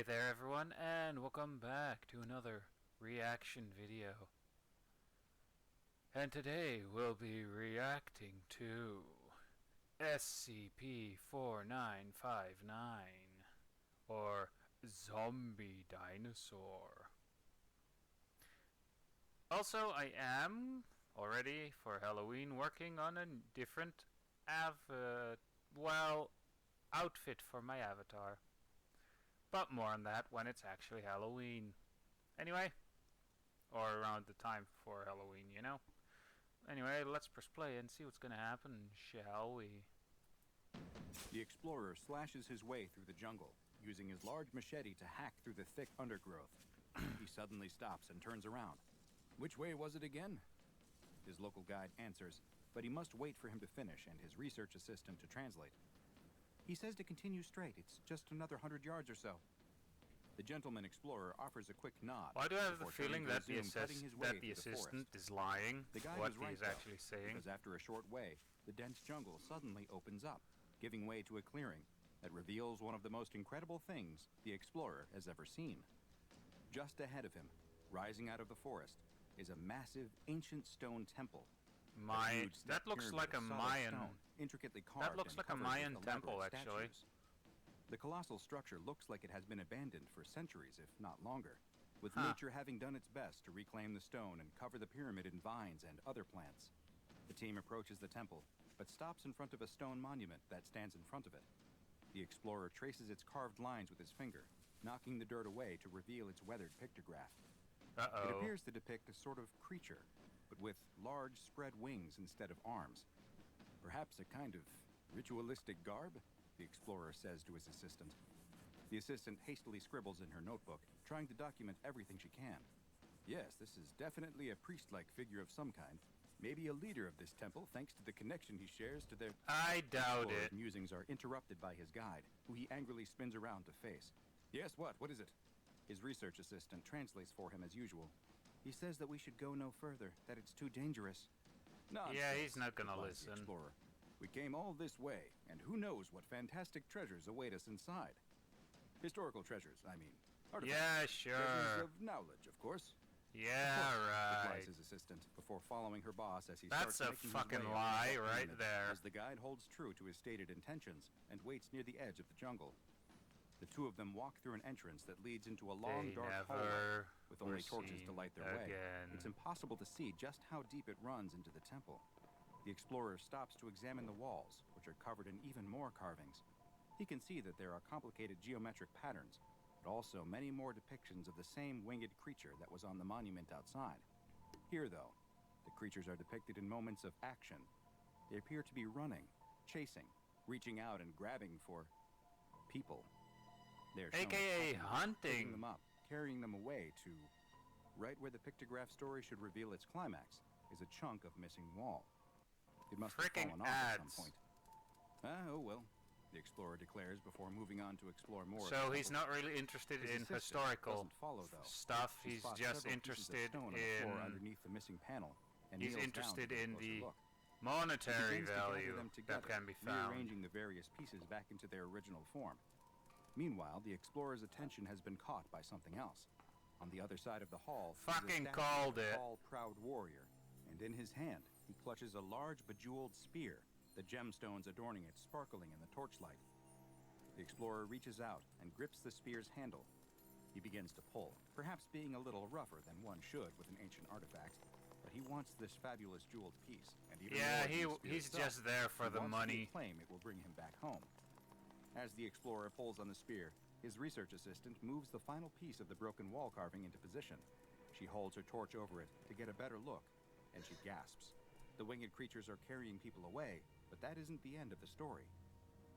Hey there everyone, and welcome back to another reaction video. And today we'll be reacting to SCP-4959, or Zombie Dinosaur. Also, I am already for Halloween working on a different outfit for my avatar. But more on that when it's actually Halloween. Anyway, or around the time for Halloween, you know? Anyway, let's press play and see what's gonna happen, shall we? The explorer slashes his way through the jungle, using his large machete to hack through the thick undergrowth. He suddenly stops and turns around. Which way was it again? His local guide answers, but he must wait for him to finish and his research assistant to translate. He says to continue straight. It's just another 100 yards or so. The gentleman explorer offers a quick nod. Why do I have the feeling that the assistant is lying? The guy what was right, he's actually saying? Because after a short way, the dense jungle suddenly opens up, giving way to a clearing that reveals one of the most incredible things the explorer has ever seen. Just ahead of him, rising out of the forest, is a massive ancient stone temple. That looks like a Mayan. Stone, intricately carved. That looks like a Mayan temple, actually. The colossal structure looks like it has been abandoned for centuries, if not longer, with nature having done its best to reclaim the stone and cover the pyramid in vines and other plants. The team approaches the temple, but stops in front of a stone monument that stands in front of it. The explorer traces its carved lines with his finger, knocking the dirt away to reveal its weathered pictograph. It appears to depict a sort of creature, but with large spread wings instead of arms. Perhaps a kind of ritualistic garb, the explorer says to his assistant. The assistant hastily scribbles in her notebook, trying to document everything she can. Yes, this is definitely a priest-like figure of some kind. Maybe a leader of this temple, thanks to the connection he shares to their... I doubt it. Musings are interrupted by his guide, who he angrily spins around to face. Yes, what? What is it? His research assistant translates for him as usual. He says that we should go no further, that it's too dangerous. Nonsense, yeah, he's not gonna listen. Explorer. We came all this way, and who knows what fantastic treasures await us inside. Historical treasures, I mean. Artifacts. Yeah, sure. Treasures of knowledge, of course. Yeah, right. Replies his assistant before following her boss as he starts making his way. That's a fucking lie right there. As the guide holds true to his stated intentions and waits near the edge of the jungle. The two of them walk through an entrance that leads into a long, dark hallway with only torches to light their way. It's impossible to see just how deep it runs into the temple. The explorer stops to examine the walls, which are covered in even more carvings. He can see that there are complicated geometric patterns, but also many more depictions of the same winged creature that was on the monument outside. Here, though, the creatures are depicted in moments of action. They appear to be running, chasing, reaching out and grabbing for people. They're AKA hunting. Picking them up, carrying them away to... Right where the pictograph story should reveal its climax is a chunk of missing wall. It must have fallen off at some point. Oh well, the explorer declares before moving on to explore more. So he's not really interested in historical stuff. He's just interested in underneath the missing panel. And he's interested in the monetary value that can be found. Rearranging the various pieces back into their original form. Meanwhile, the explorer's attention has been caught by something else. On the other side of the hall, fucking called it. Tall, proud warrior, and in his hand, he clutches a large bejeweled spear, the gemstones adorning it sparkling in the torchlight. The explorer reaches out and grips the spear's handle. He begins to pull, perhaps being a little rougher than one should with an ancient artifact, but he wants this fabulous jeweled piece, and even he's just there for the money. Claim it will bring him back home. As the explorer pulls on the spear, his research assistant moves the final piece of the broken wall carving into position. She holds her torch over it to get a better look, and she gasps. The winged creatures are carrying people away, but that isn't the end of the story.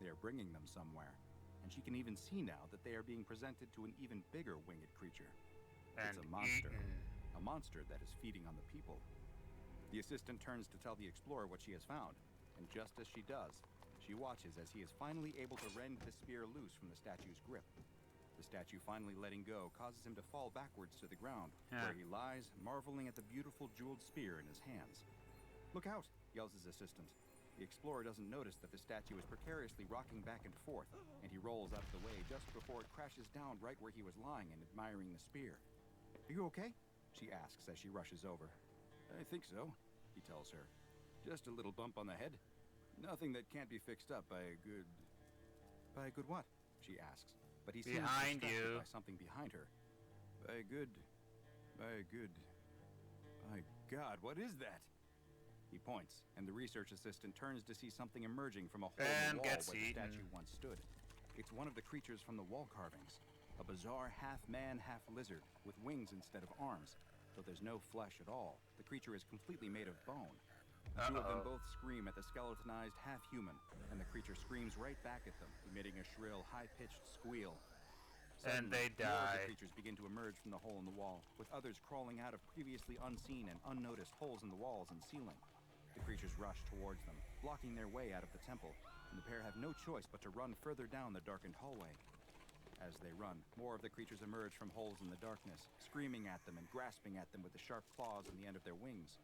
They are bringing them somewhere, and she can even see now that they are being presented to an even bigger winged creature. It's a monster that is feeding on the people. The assistant turns to tell the explorer what she has found, and just as she does, she watches as he is finally able to rend the spear loose from the statue's grip. The statue finally letting go causes him to fall backwards to the ground, where he lies, marveling at the beautiful jeweled spear in his hands. "Look out!" yells his assistant. The explorer doesn't notice that the statue is precariously rocking back and forth, and he rolls out of the way just before it crashes down right where he was lying and admiring the spear. "Are you okay?" she asks as she rushes over. "I think so," he tells her. "Just a little bump on the head. Nothing that can't be fixed up by a good..." "By a good what?" she asks, but he seems Behind distracted you. by something behind her. By a good... My God, what is that?" He points, and the research assistant turns to see something emerging from a hole in And the wall gets where the eaten. statue once stood. It's one of the creatures from the wall carvings, a bizarre half-man, half-lizard with wings instead of arms. Though there's no flesh at all, the creature is completely made of bone. The two of them both scream at the skeletonized half-human, and the creature screams right back at them, emitting a shrill, high-pitched squeal. And Suddenly, they more of die. the creatures begin to emerge from the hole in the wall, with others crawling out of previously unseen and unnoticed holes in the walls and ceiling. The creatures rush towards them, blocking their way out of the temple, and the pair have no choice but to run further down the darkened hallway. As they run, more of the creatures emerge from holes in the darkness, screaming at them and grasping at them with the sharp claws on the end of their wings.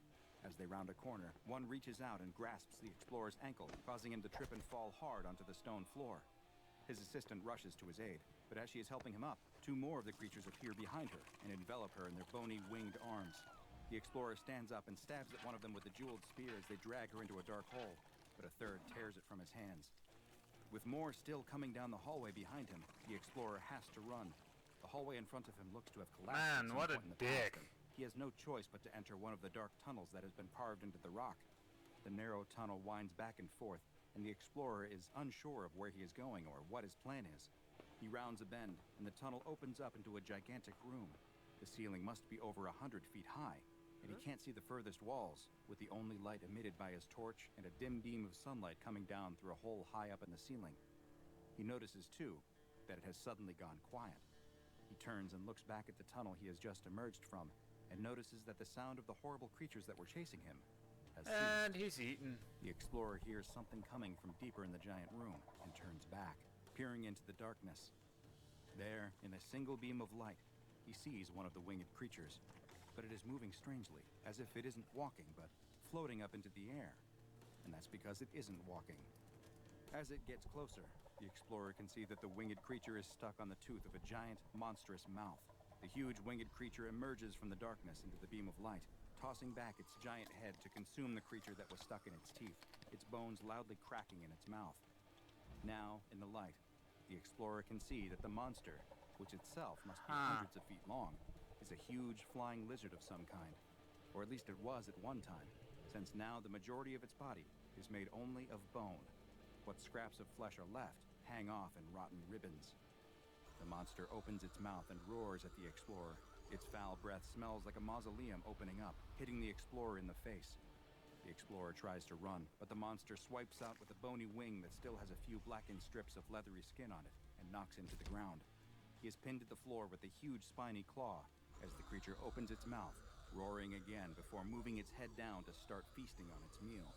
As they round a corner, one reaches out and grasps the explorer's ankle, causing him to trip and fall hard onto the stone floor. His assistant rushes to his aid, but as she is helping him up, two more of the creatures appear behind her and envelop her in their bony, winged arms. The explorer stands up and stabs at one of them with the jeweled spear as they drag her into a dark hole, but a third tears it from his hands. With more still coming down the hallway behind him, the explorer has to run. The hallway in front of him looks to have collapsed at Man, some what a point in the dick. past, and he has no choice but to enter one of the dark tunnels that has been carved into the rock. The narrow tunnel winds back and forth, and the explorer is unsure of where he is going or what his plan is. He rounds a bend, and the tunnel opens up into a gigantic room. The ceiling must be over 100 feet high, and he can't see the furthest walls, with the only light emitted by his torch and a dim beam of sunlight coming down through a hole high up in the ceiling. He notices, too, that it has suddenly gone quiet. He turns and looks back at the tunnel he has just emerged from, and notices that the sound of the horrible creatures that were chasing him has ceased. And he's eaten. The explorer hears something coming from deeper in the giant room and turns back, peering into the darkness. There, in a single beam of light, he sees one of the winged creatures, but it is moving strangely, as if it isn't walking, but floating up into the air. And that's because it isn't walking. As it gets closer, the explorer can see that the winged creature is stuck on the tooth of a giant, monstrous mouth. The huge winged creature emerges from the darkness into the beam of light, tossing back its giant head to consume the creature that was stuck in its teeth, its bones loudly cracking in its mouth. Now, in the light, the explorer can see that the monster, which itself must be hundreds of feet long, is a huge flying lizard of some kind. Or at least it was at one time, since now the majority of its body is made only of bone. What scraps of flesh are left hang off in rotten ribbons. The monster opens its mouth and roars at the explorer. Its foul breath smells like a mausoleum opening up, hitting the explorer in the face. The explorer tries to run, but the monster swipes out with a bony wing that still has a few blackened strips of leathery skin on it and knocks him to the ground. He is pinned to the floor with a huge spiny claw as the creature opens its mouth, roaring again before moving its head down to start feasting on its meal.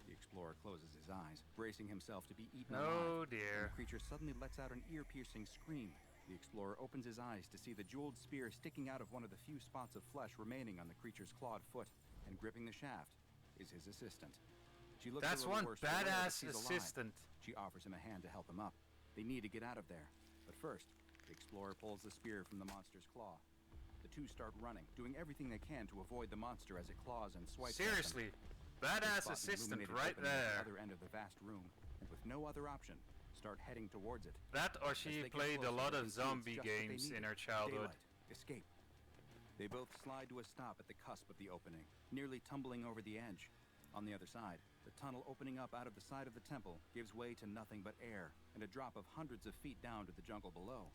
The explorer closes his eyes, bracing himself to be eaten alive. Oh dear. And the creature suddenly lets out an ear-piercing scream. The explorer opens his eyes to see the jeweled spear sticking out of one of the few spots of flesh remaining on the creature's clawed foot, and gripping the shaft is his assistant. She looks That's a little one worse for wear, but badass she's alive. assistant. She offers him a hand to help him up. They need to get out of there. But first, the explorer pulls the spear from the monster's claw. The two start running, doing everything they can to avoid the monster as it claws and swipes at them. Seriously, They badass spot an assistant illuminated right opening at the there. other end of the vast room, and with no other option, start heading towards it. That or As she they get played a closer, lot they of can see it's zombie just what they games in needed. her childhood. Daylight. Escape. They both slide to a stop at the cusp of the opening, nearly tumbling over the edge. On the other side, the tunnel opening up out of the side of the temple gives way to nothing but air, and a drop of hundreds of feet down to the jungle below.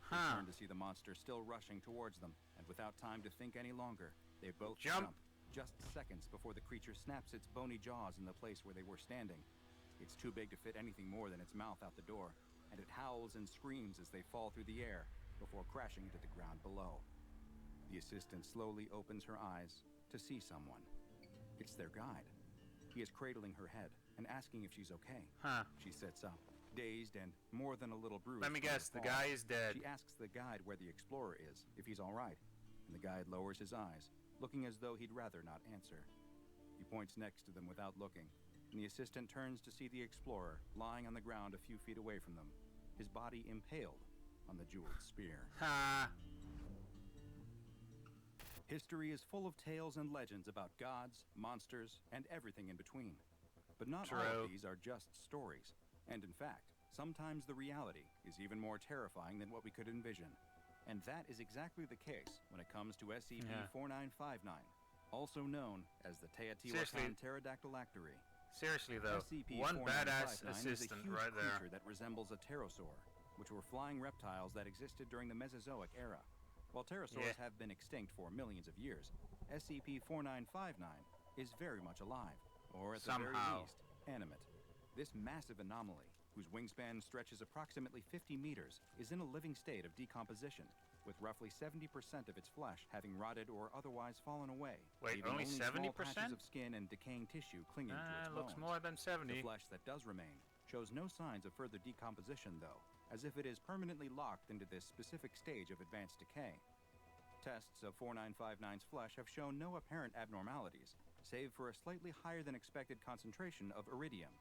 They turn to see the monster still rushing towards them, and without time to think any longer, they both Jump. just seconds before the creature snaps its bony jaws in the place where they were standing. It's too big to fit anything more than its mouth out the door, and it howls and screams as they fall through the air before crashing to the ground below. The assistant slowly opens her eyes to see someone. It's their guide. He is cradling her head and asking if she's okay. She sits up, dazed and more than a little bruised. Let me from her guess, the fall. guy is dead. She asks the guide where the explorer is, if he's all right, and the guide lowers his eyes, looking as though he'd rather not answer. He points next to them without looking, and the assistant turns to see the explorer lying on the ground a few feet away from them, his body impaled on the jeweled spear. Ha! History is full of tales and legends about gods, monsters, and everything in between. But not all True. of these are just stories. And in fact, sometimes the reality is even more terrifying than what we could envision. And that is exactly the case when it comes to SCP-4959, also known as the Teotihuacan Pterodactylactery. Seriously though, SCP-4959 one badass is a assistant huge right there. creature that resembles a pterosaur, which were flying reptiles that existed during the Mesozoic era. While pterosaurs have been extinct for millions of years, SCP-4959 is very much alive, or at the very least, animate. This massive anomaly, whose wingspan stretches approximately 50 meters, is in a living state of decomposition, with roughly 70% of its flesh having rotted or otherwise fallen away. Wait, leaving only small 70%? patches of skin and decaying tissue clinging to its Looks bones. more than 70. The flesh that does remain shows no signs of further decomposition, though, as if it is permanently locked into this specific stage of advanced decay. Tests of 4959's flesh have shown no apparent abnormalities, save for a slightly higher than expected concentration of iridium.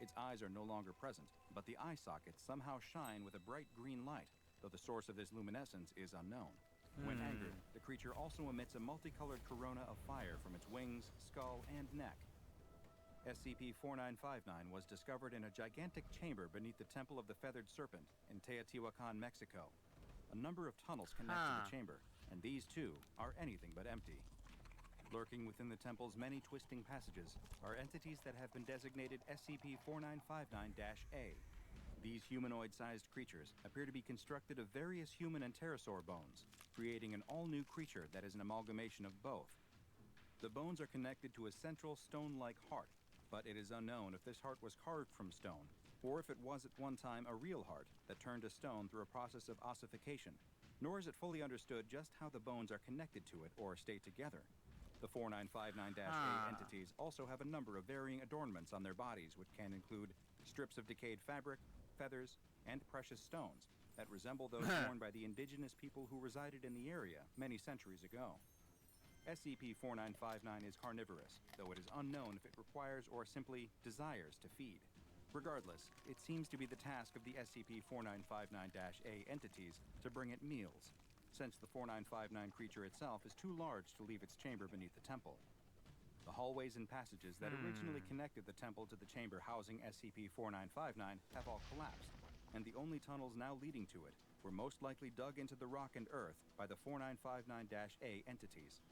Its eyes are no longer present, but the eye sockets somehow shine with a bright green light, though the source of this luminescence is unknown. When angered, the creature also emits a multicolored corona of fire from its wings, skull, and neck. SCP-4959 was discovered in a gigantic chamber beneath the Temple of the Feathered Serpent in Teotihuacan, Mexico. A number of tunnels connect to the chamber, and these too are anything but empty. Lurking within the temple's many twisting passages are entities that have been designated SCP-4959-A. These humanoid-sized creatures appear to be constructed of various human and pterosaur bones, creating an all-new creature that is an amalgamation of both. The bones are connected to a central stone-like heart, but it is unknown if this heart was carved from stone, or if it was at one time a real heart that turned to stone through a process of ossification, nor is it fully understood just how the bones are connected to it or stay together. The 4959-A entities also have a number of varying adornments on their bodies, which can include strips of decayed fabric, feathers, and precious stones that resemble those worn by the indigenous people who resided in the area many centuries ago. SCP-4959 is carnivorous, though it is unknown if it requires or simply desires to feed. Regardless, it seems to be the task of the SCP-4959-A entities to bring it meals, since the 4959 creature itself is too large to leave its chamber beneath the temple. The hallways and passages that originally connected the temple to the chamber housing SCP-4959 have all collapsed, and the only tunnels now leading to it were most likely dug into the rock and earth by the 4959-A entities.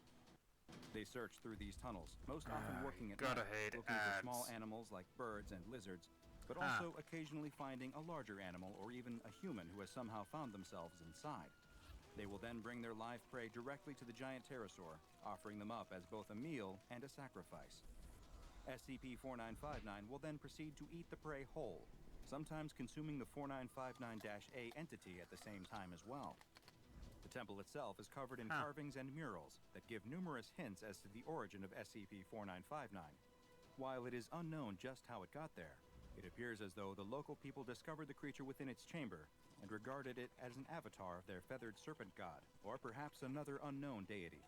They search through these tunnels, most often working at night, looking for small animals like birds and lizards, but also occasionally finding a larger animal or even a human who has somehow found themselves inside. They will then bring their live prey directly to the giant pterosaur, offering them up as both a meal and a sacrifice. SCP-4959 will then proceed to eat the prey whole, sometimes consuming the 4959-A entity at the same time as well. The temple itself is covered in carvings and murals that give numerous hints as to the origin of SCP-4959. While it is unknown just how it got there, it appears as though the local people discovered the creature within its chamber and regarded it as an avatar of their feathered serpent god, or perhaps another unknown deity.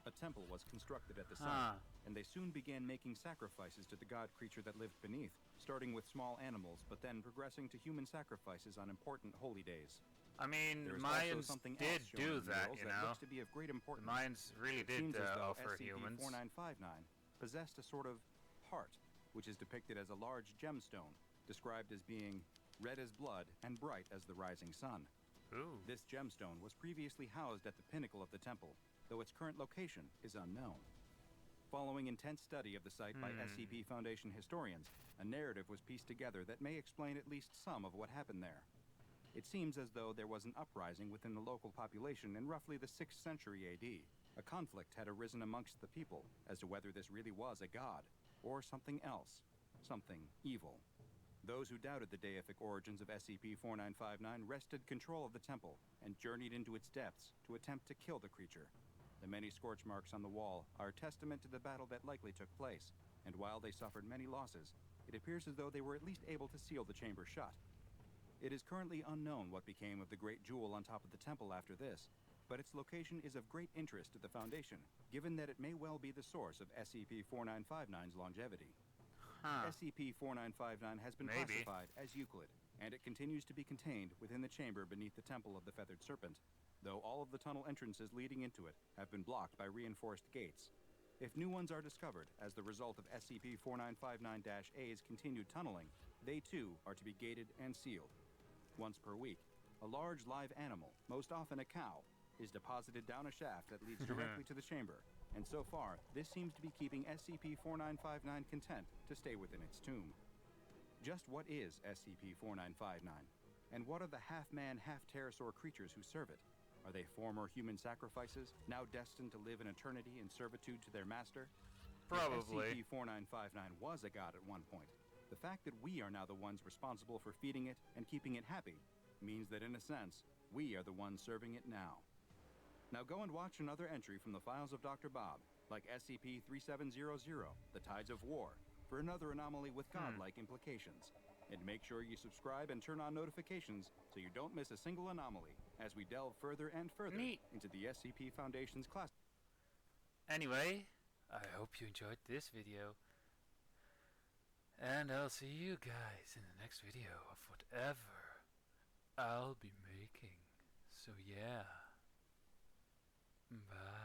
A temple was constructed at the site, and they soon began making sacrifices to the god creature that lived beneath, starting with small animals, but then progressing to human sacrifices on important holy days. I mean, There is Mayans also something did else shown do in the that, murals you that know. looks to be of great The importance. Mayans really It did seems as though offer humans. SCP-4959 possessed a sort of heart, which is depicted as a large gemstone, described as being red as blood and bright as the rising sun. Ooh. This gemstone was previously housed at the pinnacle of the temple, though its current location is unknown. Following intense study of the site by SCP Foundation historians, a narrative was pieced together that may explain at least some of what happened there. It seems as though there was an uprising within the local population in roughly the 6th century AD. A conflict had arisen amongst the people as to whether this really was a god, or something else, something evil. Those who doubted the deific origins of SCP-4959 wrested control of the temple and journeyed into its depths to attempt to kill the creature. The many scorch marks on the wall are a testament to the battle that likely took place, and while they suffered many losses, it appears as though they were at least able to seal the chamber shut. It is currently unknown what became of the great jewel on top of the temple after this, but its location is of great interest to the Foundation, given that it may well be the source of SCP-4959's longevity. Huh. SCP-4959 has been Maybe. classified as Euclid, and it continues to be contained within the chamber beneath the Temple of the Feathered Serpent, though all of the tunnel entrances leading into it have been blocked by reinforced gates. If new ones are discovered as the result of SCP-4959-A's continued tunneling, they too are to be gated and sealed. Once per week, a large live animal, most often a cow, is deposited down a shaft that leads directly to the chamber, and so far, this seems to be keeping SCP-4959 content to stay within its tomb. Just what is SCP-4959? And what are the half-man, half-pterosaur creatures who serve it? Are they former human sacrifices, now destined to live an eternity in servitude to their master? Probably. If SCP-4959 was a god at one point, the fact that we are now the ones responsible for feeding it and keeping it happy means that, in a sense, we are the ones serving it now. Now go and watch another entry from the files of Dr. Bob, like SCP-3700, The Tides of War, for another anomaly with godlike implications. And make sure you subscribe and turn on notifications so you don't miss a single anomaly as we delve further and further into the SCP Foundation's class. Anyway, I hope you enjoyed this video. And I'll see you guys in the next video of whatever I'll be making. So yeah. Bye.